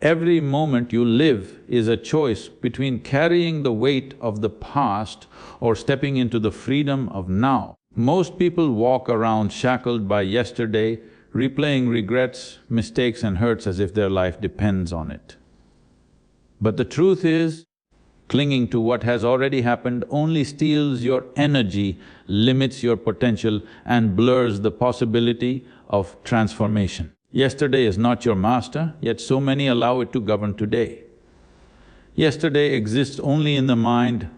Every moment you live is a choice between carrying the weight of the past or stepping into the freedom of now. Most people walk around shackled by yesterday, replaying regrets, mistakes and hurts as if their life depends on it. But the truth is, clinging to what has already happened only steals your energy, limits your potential and blurs the possibility of transformation. Yesterday is not your master, yet so many allow it to govern today. Yesterday exists only in the mind,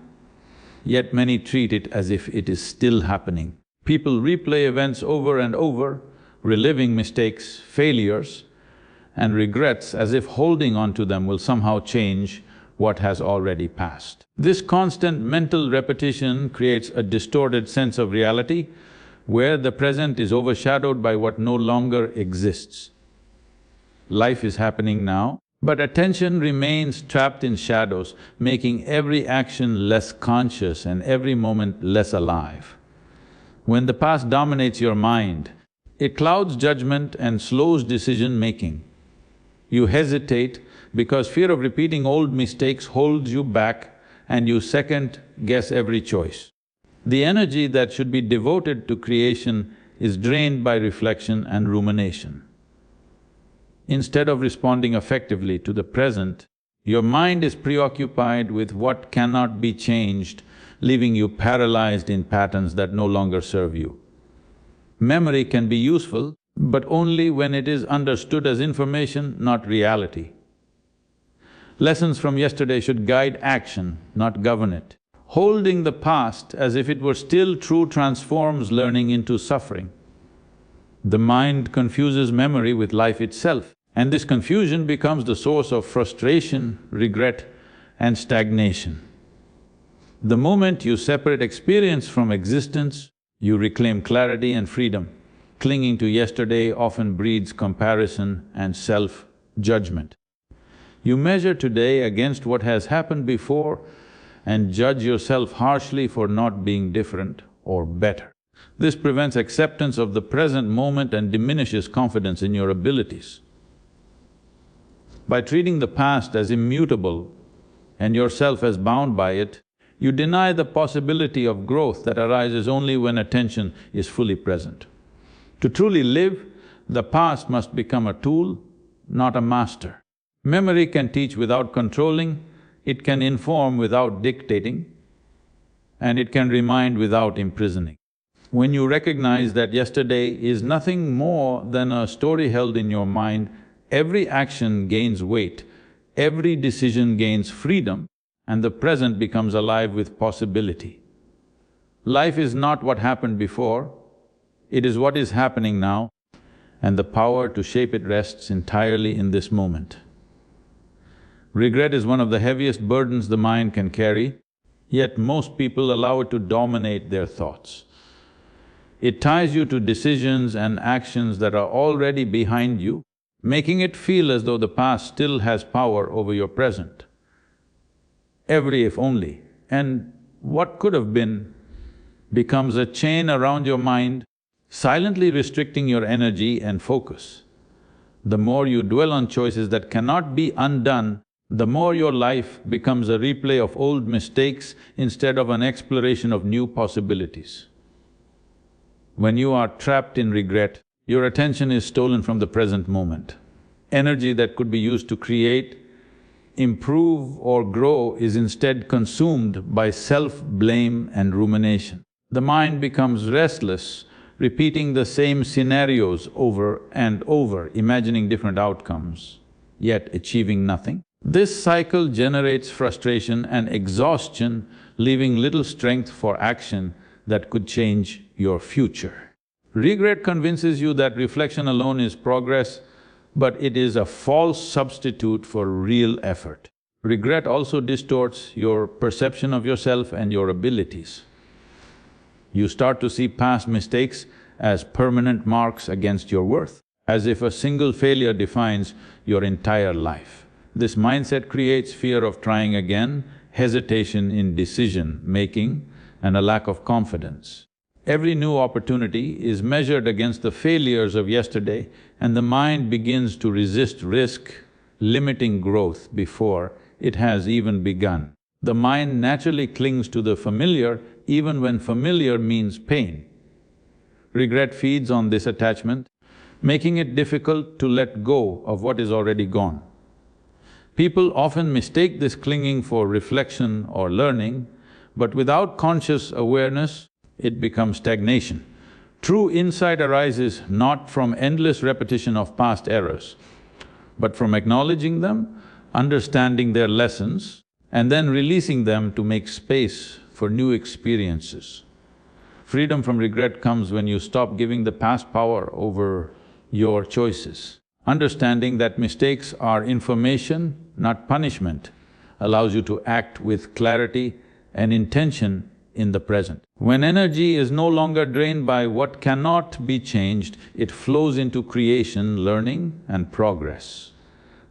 yet many treat it as if it is still happening. People replay events over and over, reliving mistakes, failures and regrets as if holding on to them will somehow change what has already passed. This constant mental repetition creates a distorted sense of reality where the present is overshadowed by what no longer exists. Life is happening now, but attention remains trapped in shadows, making every action less conscious and every moment less alive. When the past dominates your mind, it clouds judgment and slows decision-making. You hesitate because fear of repeating old mistakes holds you back and you second-guess every choice. The energy that should be devoted to creation is drained by reflection and rumination. Instead of responding effectively to the present, your mind is preoccupied with what cannot be changed, leaving you paralyzed in patterns that no longer serve you. Memory can be useful, but only when it is understood as information, not reality. Lessons from yesterday should guide action, not govern it. Holding the past as if it were still true transforms learning into suffering. The mind confuses memory with life itself, and this confusion becomes the source of frustration, regret and stagnation. The moment you separate experience from existence, you reclaim clarity and freedom. Clinging to yesterday often breeds comparison and self-judgment. You measure today against what has happened before and judge yourself harshly for not being different or better. This prevents acceptance of the present moment and diminishes confidence in your abilities. By treating the past as immutable and yourself as bound by it, you deny the possibility of growth that arises only when attention is fully present. To truly live, the past must become a tool, not a master. Memory can teach without controlling, it can inform without dictating, and it can remind without imprisoning. When you recognize that yesterday is nothing more than a story held in your mind, every action gains weight, every decision gains freedom, and the present becomes alive with possibility. Life is not what happened before, it is what is happening now, and the power to shape it rests entirely in this moment. Regret is one of the heaviest burdens the mind can carry, yet most people allow it to dominate their thoughts. It ties you to decisions and actions that are already behind you, making it feel as though the past still has power over your present. Every if only and what could have been becomes a chain around your mind, silently restricting your energy and focus. The more you dwell on choices that cannot be undone, the more your life becomes a replay of old mistakes instead of an exploration of new possibilities. When you are trapped in regret, your attention is stolen from the present moment. Energy that could be used to create, improve or grow is instead consumed by self-blame and rumination. The mind becomes restless, repeating the same scenarios over and over, imagining different outcomes, yet achieving nothing. This cycle generates frustration and exhaustion, leaving little strength for action that could change your future. Regret convinces you that reflection alone is progress, but it is a false substitute for real effort. Regret also distorts your perception of yourself and your abilities. You start to see past mistakes as permanent marks against your worth, as if a single failure defines your entire life. This mindset creates fear of trying again, hesitation in decision-making, and a lack of confidence. Every new opportunity is measured against the failures of yesterday and the mind begins to resist risk limiting growth before it has even begun. The mind naturally clings to the familiar even when familiar means pain. Regret feeds on this attachment, making it difficult to let go of what is already gone. People often mistake this clinging for reflection or learning, but without conscious awareness, it becomes stagnation. True insight arises not from endless repetition of past errors, but from acknowledging them, understanding their lessons, and then releasing them to make space for new experiences. Freedom from regret comes when you stop giving the past power over your choices. Understanding that mistakes are information, not punishment, allows you to act with clarity and intention in the present. When energy is no longer drained by what cannot be changed, it flows into creation, learning and progress.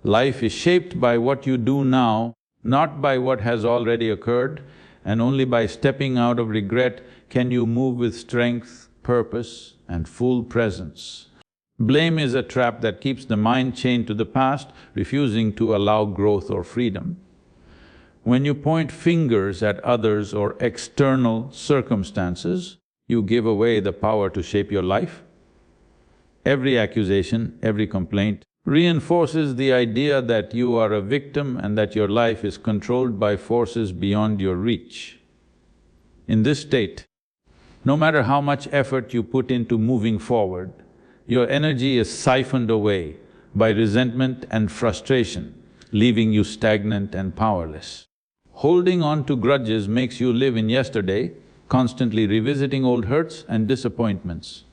Life is shaped by what you do now, not by what has already occurred, and only by stepping out of regret can you move with strength, purpose and full presence. Blame is a trap that keeps the mind chained to the past, refusing to allow growth or freedom. When you point fingers at others or external circumstances, you give away the power to shape your life. Every accusation, every complaint reinforces the idea that you are a victim and that your life is controlled by forces beyond your reach. In this state, no matter how much effort you put into moving forward, your energy is siphoned away by resentment and frustration, leaving you stagnant and powerless. Holding on to grudges makes you live in yesterday, constantly revisiting old hurts and disappointments.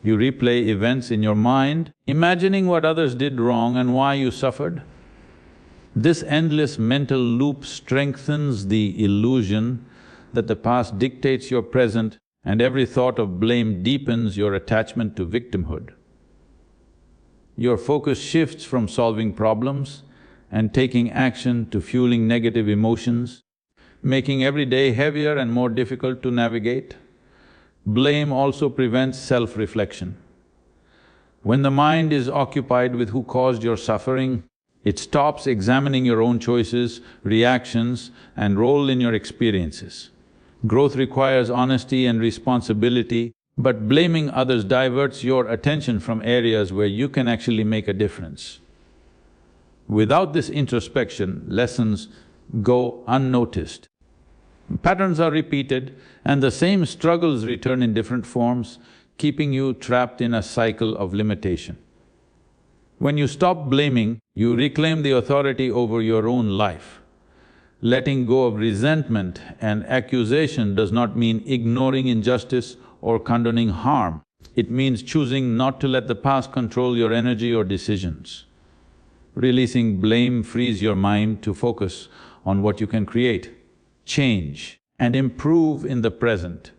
You replay events in your mind, imagining what others did wrong and why you suffered. This endless mental loop strengthens the illusion that the past dictates your present, and every thought of blame deepens your attachment to victimhood. Your focus shifts from solving problems and taking action to fueling negative emotions, making every day heavier and more difficult to navigate. Blame also prevents self-reflection. When the mind is occupied with who caused your suffering, it stops examining your own choices, reactions and role in your experiences. Growth requires honesty and responsibility, but blaming others diverts your attention from areas where you can actually make a difference. Without this introspection, lessons go unnoticed. Patterns are repeated and the same struggles return in different forms, keeping you trapped in a cycle of limitation. When you stop blaming, you reclaim the authority over your own life. Letting go of resentment and accusation does not mean ignoring injustice or condoning harm. It means choosing not to let the past control your energy or decisions. Releasing blame frees your mind to focus on what you can create, change and improve in the present.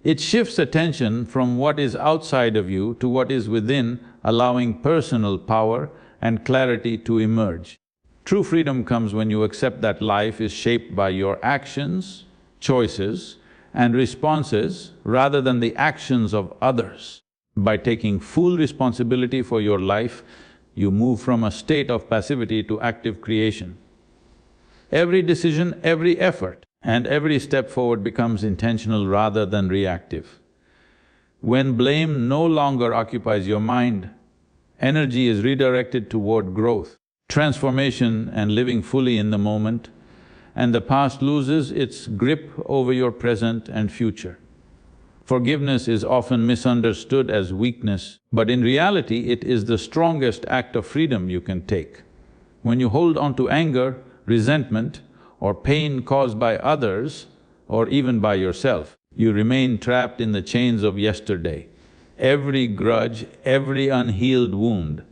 It shifts attention from what is outside of you to what is within, allowing personal power and clarity to emerge. True freedom comes when you accept that life is shaped by your actions, choices and responses rather than the actions of others. By taking full responsibility for your life, you move from a state of passivity to active creation. Every decision, every effort and every step forward becomes intentional rather than reactive. When blame no longer occupies your mind, energy is redirected toward growth, transformation and living fully in the moment, and the past loses its grip over your present and future. Forgiveness is often misunderstood as weakness, but in reality it is the strongest act of freedom you can take. When you hold on to anger, resentment or pain caused by others or even by yourself, you remain trapped in the chains of yesterday. Every grudge, every unhealed wound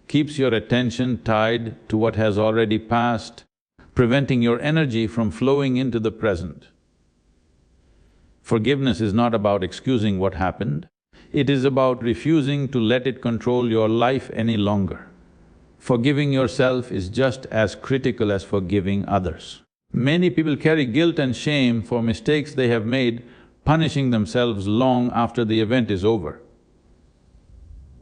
keeps your attention tied to what has already passed, preventing your energy from flowing into the present. Forgiveness is not about excusing what happened, it is about refusing to let it control your life any longer. Forgiving yourself is just as critical as forgiving others. Many people carry guilt and shame for mistakes they have made, punishing themselves long after the event is over.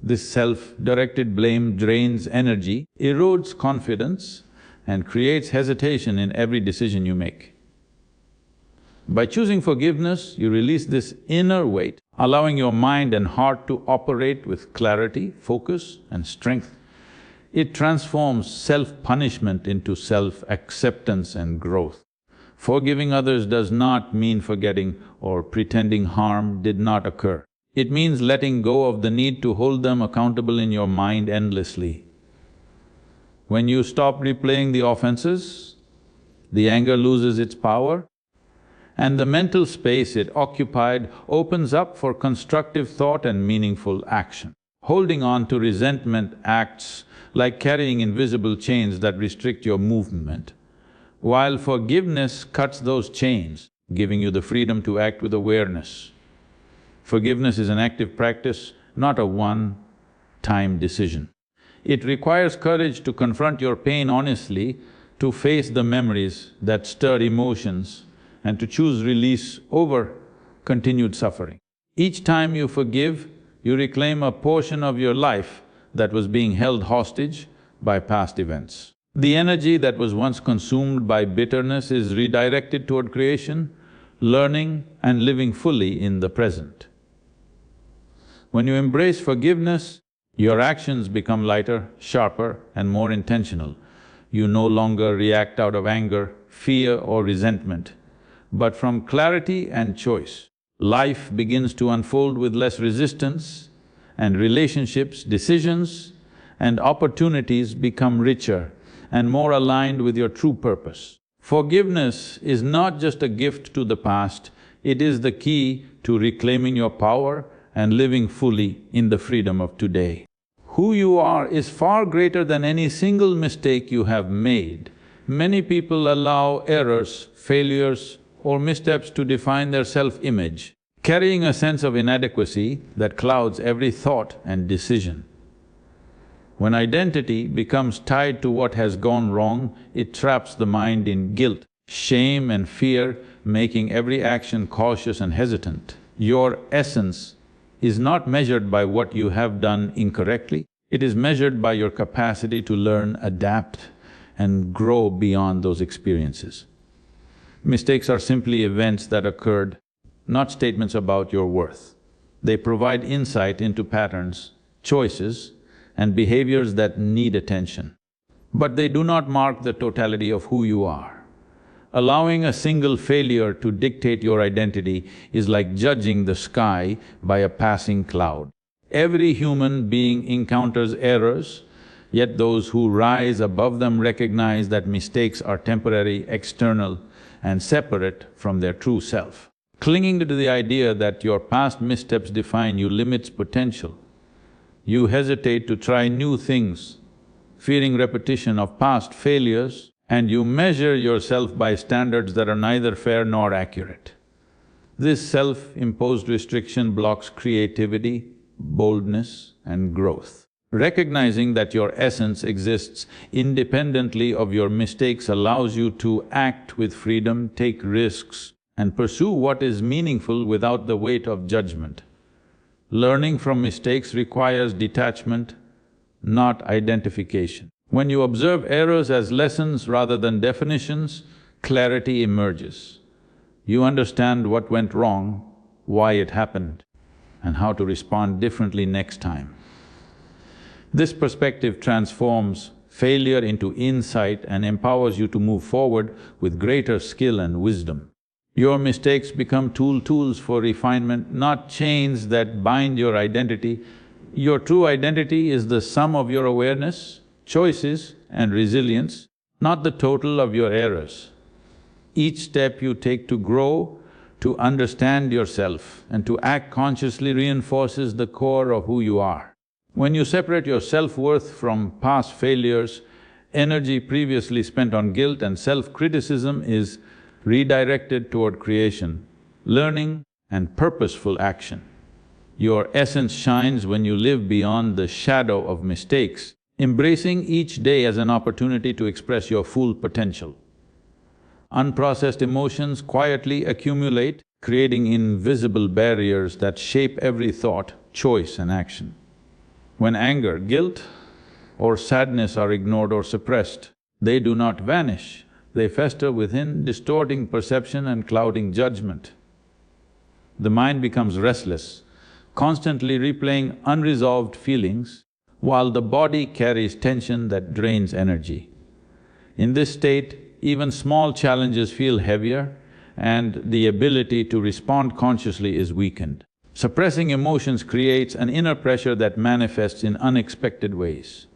This self-directed blame drains energy, erodes confidence, and creates hesitation in every decision you make. By choosing forgiveness, you release this inner weight, allowing your mind and heart to operate with clarity, focus, and strength. It transforms self-punishment into self-acceptance and growth. Forgiving others does not mean forgetting or pretending harm did not occur. It means letting go of the need to hold them accountable in your mind endlessly. When you stop replaying the offenses, the anger loses its power, and the mental space it occupied opens up for constructive thought and meaningful action. Holding on to resentment acts like carrying invisible chains that restrict your movement, while forgiveness cuts those chains, giving you the freedom to act with awareness. Forgiveness is an active practice, not a one-time decision. It requires courage to confront your pain honestly, to face the memories that stir emotions, and to choose release over continued suffering. Each time you forgive, you reclaim a portion of your life that was being held hostage by past events. The energy that was once consumed by bitterness is redirected toward creation, learning, and living fully in the present. When you embrace forgiveness, your actions become lighter, sharper, and more intentional. You no longer react out of anger, fear, or resentment, but from clarity and choice. Life begins to unfold with less resistance, and relationships, decisions, and opportunities become richer and more aligned with your true purpose. Forgiveness is not just a gift to the past, it is the key to reclaiming your power and living fully in the freedom of today. Who you are is far greater than any single mistake you have made. Many people allow errors, failures, or missteps to define their self-image, carrying a sense of inadequacy that clouds every thought and decision. When identity becomes tied to what has gone wrong, it traps the mind in guilt, shame and fear, making every action cautious and hesitant. Your essence is not measured by what you have done incorrectly, it is measured by your capacity to learn, adapt, and grow beyond those experiences. Mistakes are simply events that occurred, not statements about your worth. They provide insight into patterns, choices, and behaviors that need attention. But they do not mark the totality of who you are. Allowing a single failure to dictate your identity is like judging the sky by a passing cloud. Every human being encounters errors, yet those who rise above them recognize that mistakes are temporary, external, and separate from their true self. Clinging to the idea that your past missteps define you limits potential. You hesitate to try new things, fearing repetition of past failures, and you measure yourself by standards that are neither fair nor accurate. This self-imposed restriction blocks creativity, boldness, and growth. Recognizing that your essence exists independently of your mistakes allows you to act with freedom, take risks, and pursue what is meaningful without the weight of judgment. Learning from mistakes requires detachment, not identification. When you observe errors as lessons rather than definitions, clarity emerges. You understand what went wrong, why it happened, and how to respond differently next time. This perspective transforms failure into insight and empowers you to move forward with greater skill and wisdom. Your mistakes become tools for refinement, not chains that bind your identity. Your true identity is the sum of your awareness, choices, and resilience, not the total of your errors. Each step you take to grow, to understand yourself, and to act consciously reinforces the core of who you are. When you separate your self-worth from past failures, energy previously spent on guilt and self-criticism is redirected toward creation, learning, and purposeful action. Your essence shines when you live beyond the shadow of mistakes, embracing each day as an opportunity to express your full potential. Unprocessed emotions quietly accumulate, creating invisible barriers that shape every thought, choice, and action. When anger, guilt, or sadness are ignored or suppressed, they do not vanish, they fester within, distorting perception and clouding judgment. The mind becomes restless, constantly replaying unresolved feelings, while the body carries tension that drains energy. In this state, even small challenges feel heavier and the ability to respond consciously is weakened. Suppressing emotions creates an inner pressure that manifests in unexpected ways.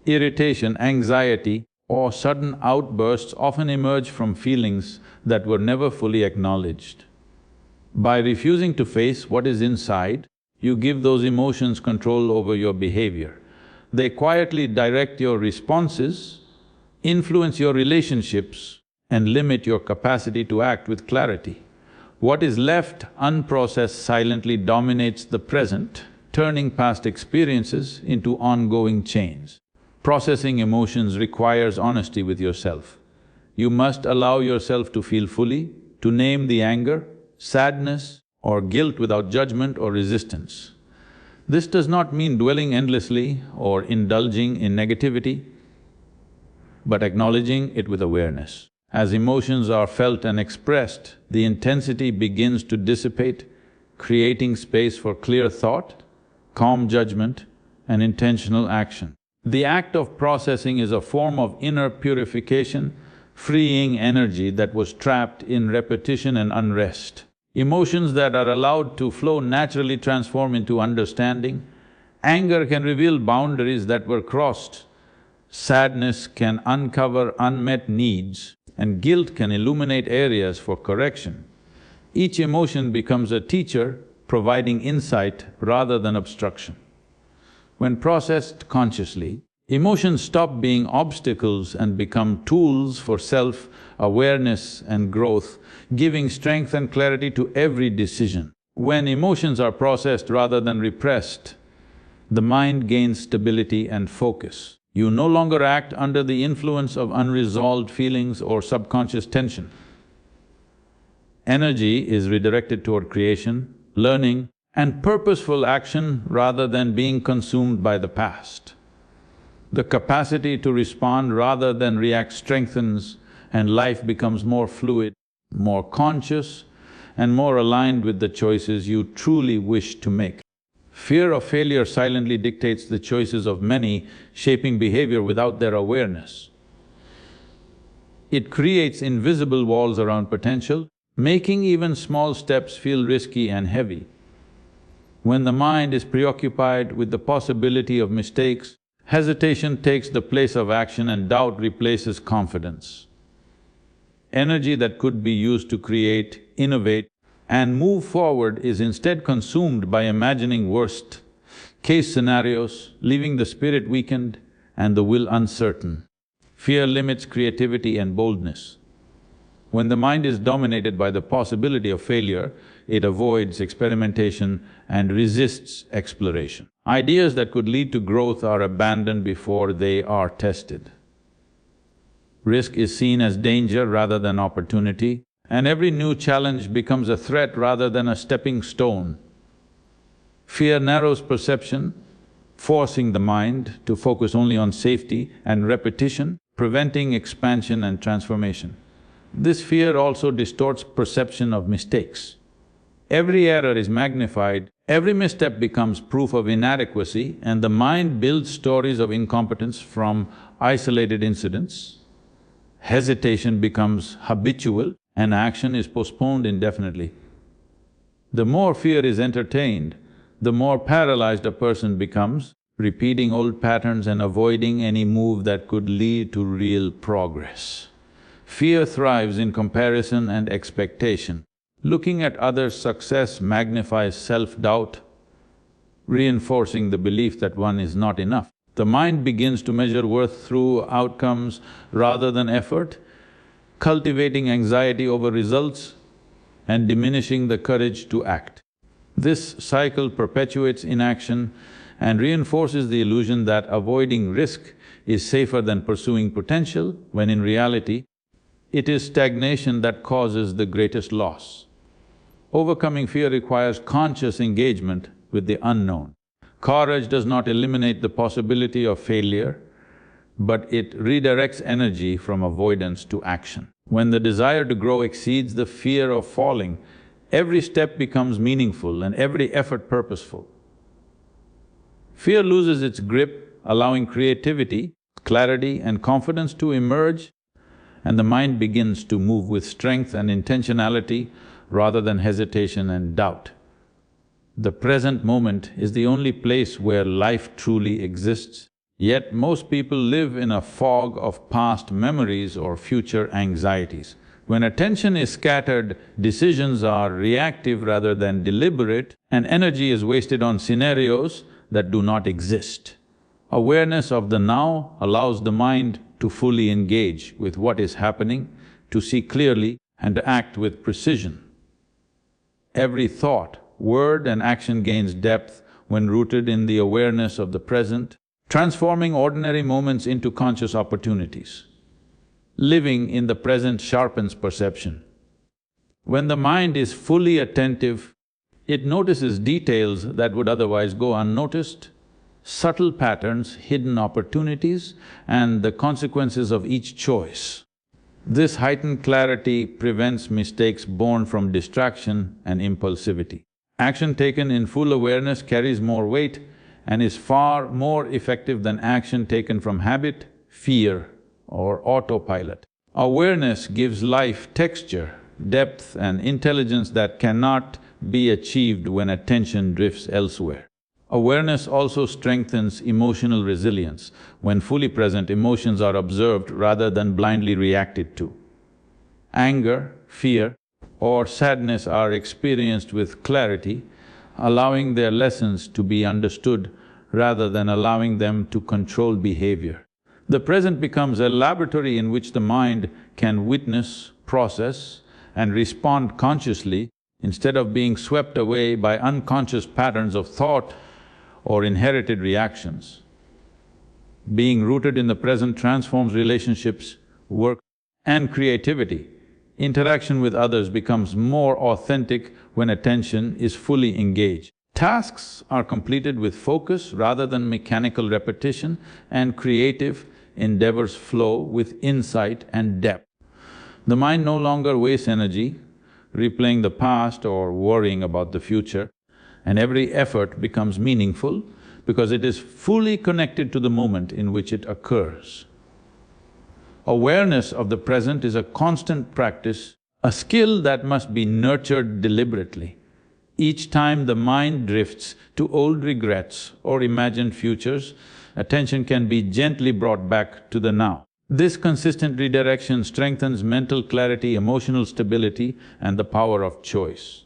Irritation, anxiety, or sudden outbursts often emerge from feelings that were never fully acknowledged. By refusing to face what is inside, you give those emotions control over your behavior. They quietly direct your responses, influence your relationships, and limit your capacity to act with clarity. What is left unprocessed silently dominates the present, turning past experiences into ongoing chains. Processing emotions requires honesty with yourself. You must allow yourself to feel fully, to name the anger, sadness, or guilt without judgment or resistance. This does not mean dwelling endlessly or indulging in negativity, but acknowledging it with awareness. As emotions are felt and expressed, the intensity begins to dissipate, creating space for clear thought, calm judgment, and intentional action. The act of processing is a form of inner purification, freeing energy that was trapped in repetition and unrest. Emotions that are allowed to flow naturally transform into understanding. Anger can reveal boundaries that were crossed. Sadness can uncover unmet needs, and guilt can illuminate areas for correction. Each emotion becomes a teacher, providing insight rather than obstruction. When processed consciously, emotions stop being obstacles and become tools for self-awareness and growth, giving strength and clarity to every decision. When emotions are processed rather than repressed, the mind gains stability and focus. You no longer act under the influence of unresolved feelings or subconscious tension. Energy is redirected toward creation, learning, and purposeful action rather than being consumed by the past. The capacity to respond rather than react strengthens, and life becomes more fluid, more conscious, and more aligned with the choices you truly wish to make. Fear of failure silently dictates the choices of many, shaping behavior without their awareness. It creates invisible walls around potential, making even small steps feel risky and heavy. When the mind is preoccupied with the possibility of mistakes, hesitation takes the place of action and doubt replaces confidence. Energy that could be used to create, innovate, and move forward is instead consumed by imagining worst-case scenarios, leaving the spirit weakened and the will uncertain. Fear limits creativity and boldness. When the mind is dominated by the possibility of failure, it avoids experimentation and resists exploration. Ideas that could lead to growth are abandoned before they are tested. Risk is seen as danger rather than opportunity, and every new challenge becomes a threat rather than a stepping stone. Fear narrows perception, forcing the mind to focus only on safety and repetition, preventing expansion and transformation. This fear also distorts perception of mistakes. Every error is magnified, every misstep becomes proof of inadequacy, and the mind builds stories of incompetence from isolated incidents. Hesitation becomes habitual, and action is postponed indefinitely. The more fear is entertained, the more paralyzed a person becomes, repeating old patterns and avoiding any move that could lead to real progress. Fear thrives in comparison and expectation. Looking at others' success magnifies self-doubt, reinforcing the belief that one is not enough. The mind begins to measure worth through outcomes rather than effort, cultivating anxiety over results and diminishing the courage to act. This cycle perpetuates inaction and reinforces the illusion that avoiding risk is safer than pursuing potential, when in reality, it is stagnation that causes the greatest loss. Overcoming fear requires conscious engagement with the unknown. Courage does not eliminate the possibility of failure, but it redirects energy from avoidance to action. When the desire to grow exceeds the fear of falling, every step becomes meaningful and every effort purposeful. Fear loses its grip, allowing creativity, clarity and confidence to emerge, and the mind begins to move with strength and intentionality rather than hesitation and doubt. The present moment is the only place where life truly exists, yet most people live in a fog of past memories or future anxieties. When attention is scattered, decisions are reactive rather than deliberate, and energy is wasted on scenarios that do not exist. Awareness of the now allows the mind to fully engage with what is happening, to see clearly and to act with precision. Every thought, word and action gains depth when rooted in the awareness of the present, transforming ordinary moments into conscious opportunities. Living in the present sharpens perception. When the mind is fully attentive, it notices details that would otherwise go unnoticed, subtle patterns, hidden opportunities, and the consequences of each choice. This heightened clarity prevents mistakes born from distraction and impulsivity. Action taken in full awareness carries more weight and is far more effective than action taken from habit, fear, or autopilot. Awareness gives life texture, depth and intelligence that cannot be achieved when attention drifts elsewhere. Awareness also strengthens emotional resilience. When fully present, emotions are observed rather than blindly reacted to. Anger, fear, or sadness are experienced with clarity, allowing their lessons to be understood rather than allowing them to control behavior. The present becomes a laboratory in which the mind can witness, process, and respond consciously instead of being swept away by unconscious patterns of thought or inherited reactions. Being rooted in the present transforms relationships, work, and creativity. Interaction with others becomes more authentic when attention is fully engaged. Tasks are completed with focus rather than mechanical repetition, and creative endeavors flow with insight and depth. The mind no longer wastes energy replaying the past or worrying about the future, and every effort becomes meaningful because it is fully connected to the moment in which it occurs. Awareness of the present is a constant practice, a skill that must be nurtured deliberately. Each time the mind drifts to old regrets or imagined futures, attention can be gently brought back to the now. This consistent redirection strengthens mental clarity, emotional stability, and the power of choice.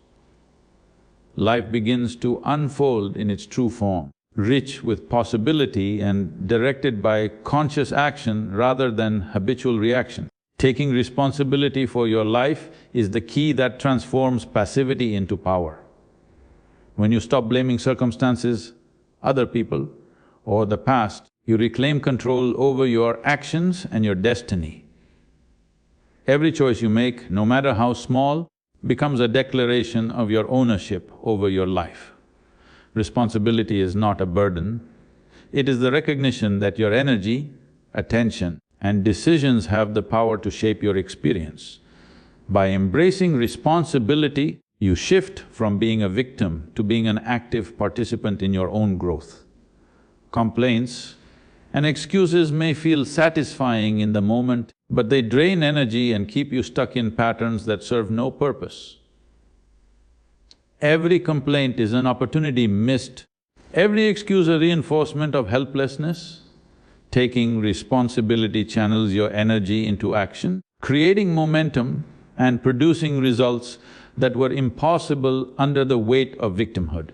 Life begins to unfold in its true form, rich with possibility and directed by conscious action rather than habitual reaction. Taking responsibility for your life is the key that transforms passivity into power. When you stop blaming circumstances, other people, or the past, you reclaim control over your actions and your destiny. Every choice you make, no matter how small, becomes a declaration of your ownership over your life. Responsibility is not a burden, it is the recognition that your energy, attention, and decisions have the power to shape your experience. By embracing responsibility, you shift from being a victim to being an active participant in your own growth. Complaints and excuses may feel satisfying in the moment, but they drain energy and keep you stuck in patterns that serve no purpose. Every complaint is an opportunity missed, every excuse a reinforcement of helplessness. Taking responsibility channels your energy into action, creating momentum and producing results that were impossible under the weight of victimhood.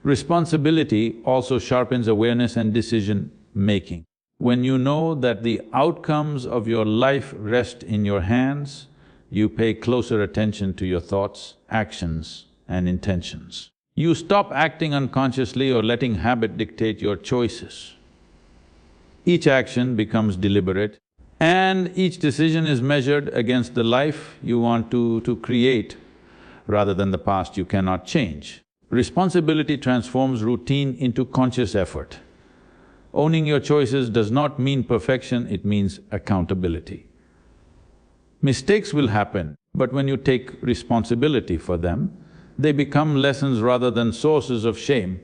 Responsibility also sharpens awareness and decision-making. When you know that the outcomes of your life rest in your hands, you pay closer attention to your thoughts, actions, and intentions. You stop acting unconsciously or letting habit dictate your choices. Each action becomes deliberate, and each decision is measured against the life you want to create rather than the past you cannot change. Responsibility transforms routine into conscious effort. Owning your choices does not mean perfection, it means accountability. Mistakes will happen, but when you take responsibility for them, they become lessons rather than sources of shame.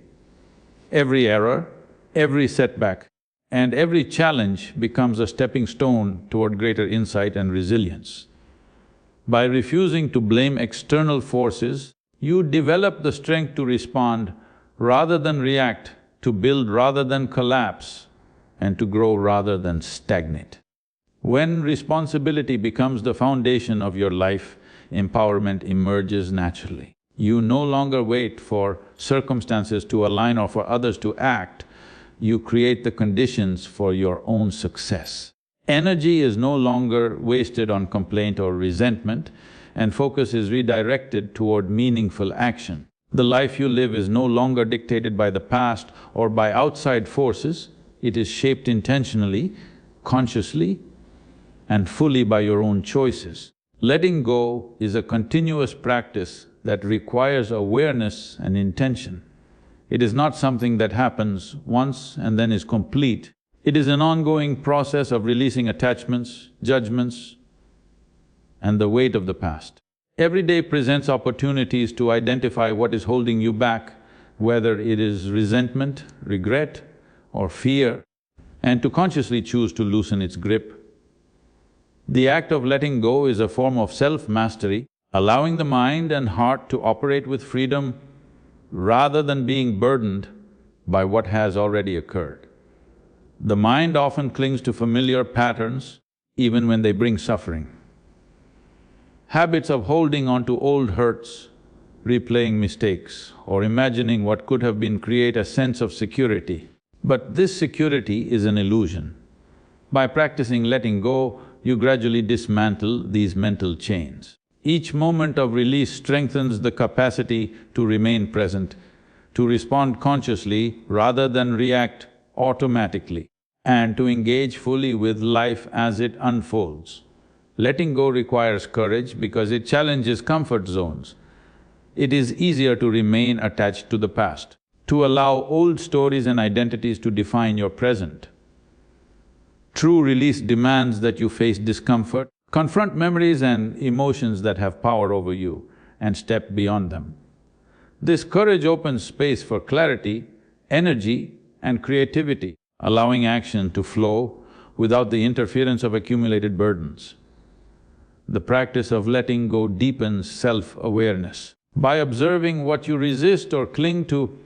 Every error, every setback, and every challenge becomes a stepping stone toward greater insight and resilience. By refusing to blame external forces, you develop the strength to respond rather than react, to build rather than collapse, and to grow rather than stagnate. When responsibility becomes the foundation of your life, empowerment emerges naturally. You no longer wait for circumstances to align or for others to act, you create the conditions for your own success. Energy is no longer wasted on complaint or resentment, and focus is redirected toward meaningful action. The life you live is no longer dictated by the past or by outside forces, it is shaped intentionally, consciously, and fully by your own choices. Letting go is a continuous practice that requires awareness and intention. It is not something that happens once and then is complete. It is an ongoing process of releasing attachments, judgments, and the weight of the past. Every day presents opportunities to identify what is holding you back, whether it is resentment, regret, or fear, and to consciously choose to loosen its grip. The act of letting go is a form of self-mastery, allowing the mind and heart to operate with freedom rather than being burdened by what has already occurred. The mind often clings to familiar patterns even when they bring suffering. Habits of holding on to old hurts, replaying mistakes, or imagining what could have been create a sense of security. But this security is an illusion. By practicing letting go, you gradually dismantle these mental chains. Each moment of release strengthens the capacity to remain present, to respond consciously rather than react automatically, and to engage fully with life as it unfolds. Letting go requires courage because it challenges comfort zones. It is easier to remain attached to the past, to allow old stories and identities to define your present. True release demands that you face discomfort, confront memories and emotions that have power over you, and step beyond them. This courage opens space for clarity, energy, and creativity, allowing action to flow without the interference of accumulated burdens. The practice of letting go deepens self-awareness. By observing what you resist or cling to,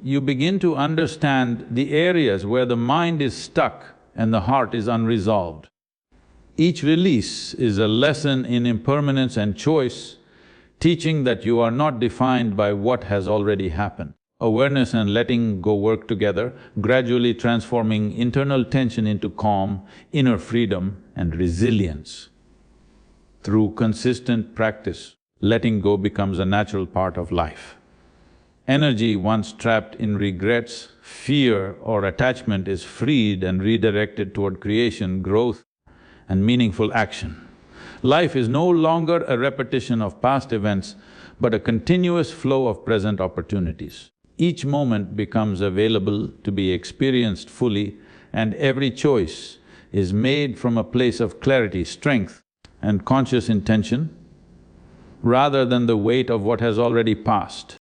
you begin to understand the areas where the mind is stuck and the heart is unresolved. Each release is a lesson in impermanence and choice, teaching that you are not defined by what has already happened. Awareness and letting go work together, gradually transforming internal tension into calm, inner freedom and resilience. Through consistent practice, letting go becomes a natural part of life. Energy once trapped in regrets, fear or attachment is freed and redirected toward creation, growth and meaningful action. Life is no longer a repetition of past events, but a continuous flow of present opportunities. Each moment becomes available to be experienced fully, and every choice is made from a place of clarity, strength, and conscious intention, rather than the weight of what has already passed.